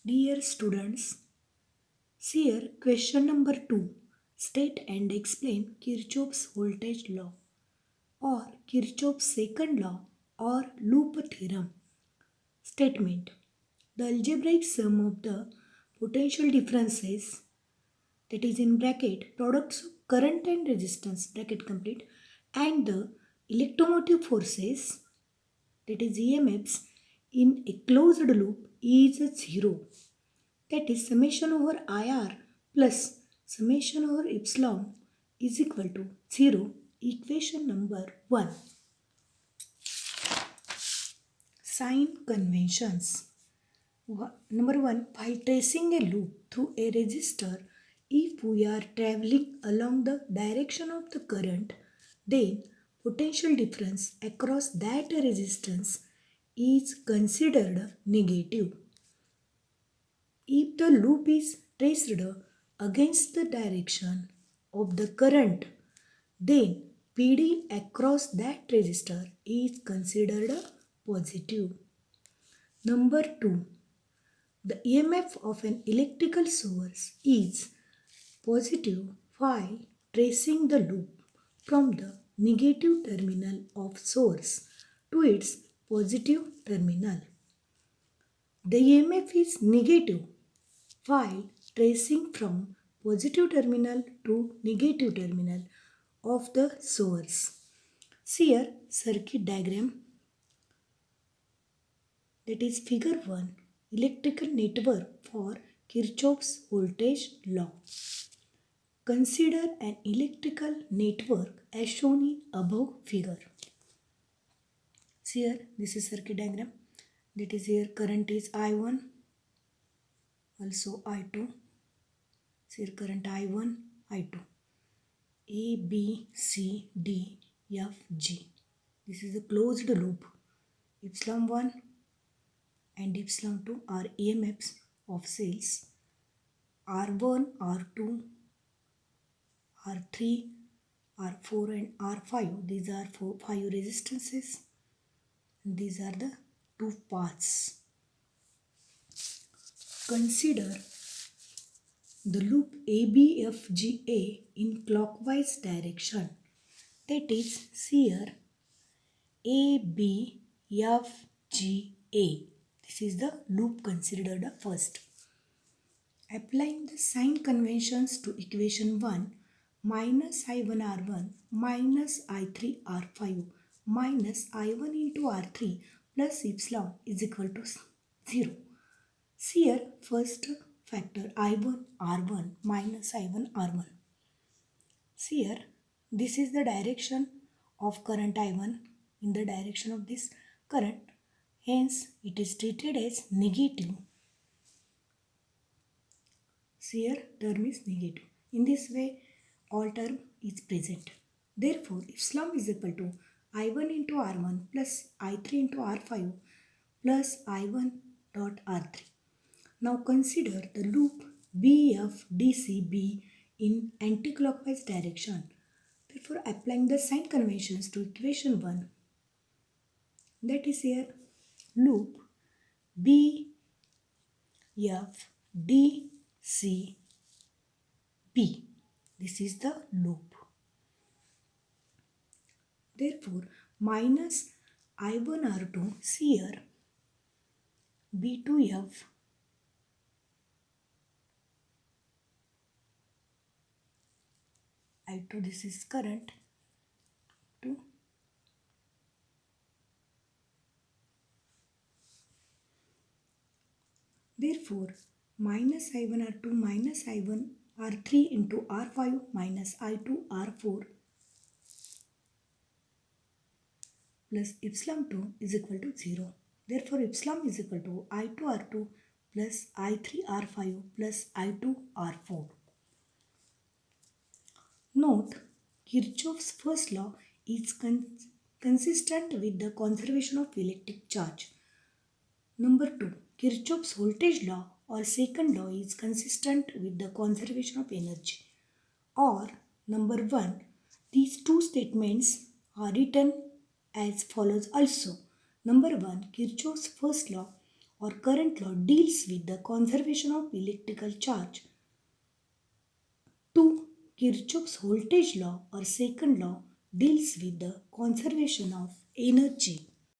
Dear students, see here question number 2. State and explain Kirchhoff's voltage law or Kirchhoff's second law or loop theorem. Statement: the algebraic sum of the potential differences, that is in bracket products of current and resistance bracket complete, and the electromotive forces, that is EMFs, in a closed loop is 0. That is summation over IR plus summation over epsilon is equal to 0. Equation number 1. Sign conventions. Number 1. By tracing a loop through a resistor, if we are traveling along the direction of the current, then potential difference across that resistance is considered negative. If the loop is traced against the direction of the current, then PD across that resistor is considered positive. Number 2. The EMF of an electrical source is positive while tracing the loop from the negative terminal of source to its positive terminal. The EMF is negative while tracing from positive terminal to negative terminal of the source. See here circuit diagram, that is figure 1, electrical network for Kirchhoff's voltage law. Consider an electrical network as shown in above figure. See here, this is circuit diagram. That is here current is I1, also I2. See here current I1, I2. A, B, C, D, F, G. This is a closed loop. Epsilon 1 and epsilon 2 are EMFs of cells. R1, R2, R3, R4 and R5. These are 5 resistances. These are the 2 paths. Consider the loop ABFGA in clockwise direction. That is, see here ABFGA. This is the loop considered first. Applying the sign conventions to equation 1, minus I1R1 minus I3R5 minus I1 into R3 plus epsilon is equal to 0. See here first factor I1 R1 minus I1 R1. See here, this is the direction of current I1 in the direction of this current. Hence, it is treated as negative. See here, term is negative. In this way, all term is present. Therefore, epsilon is equal to I1 into R1 plus I3 into R5 plus I1 dot R3. Now consider the loop BFDCB in anticlockwise direction. Therefore, applying the sign conventions to equation 1, that is here loop BFDCB. This is the loop. Therefore, minus I1R2, see here B2F I2, this is current, to therefore minus I1R2 minus I1R3 into R5 minus I2R4 plus epsilon 2 is equal to 0. Therefore, epsilon is equal to I2R2 plus I3R5 plus I2R4. Note, Kirchhoff's first law is consistent with the conservation of electric charge. Number 2, Kirchhoff's voltage law or second law is consistent with the conservation of energy. Or number 1, these two statements are written as follows also. Number 1, Kirchhoff's first law or current law deals with the conservation of electrical charge. 2. Kirchhoff's voltage law or second law deals with the conservation of energy.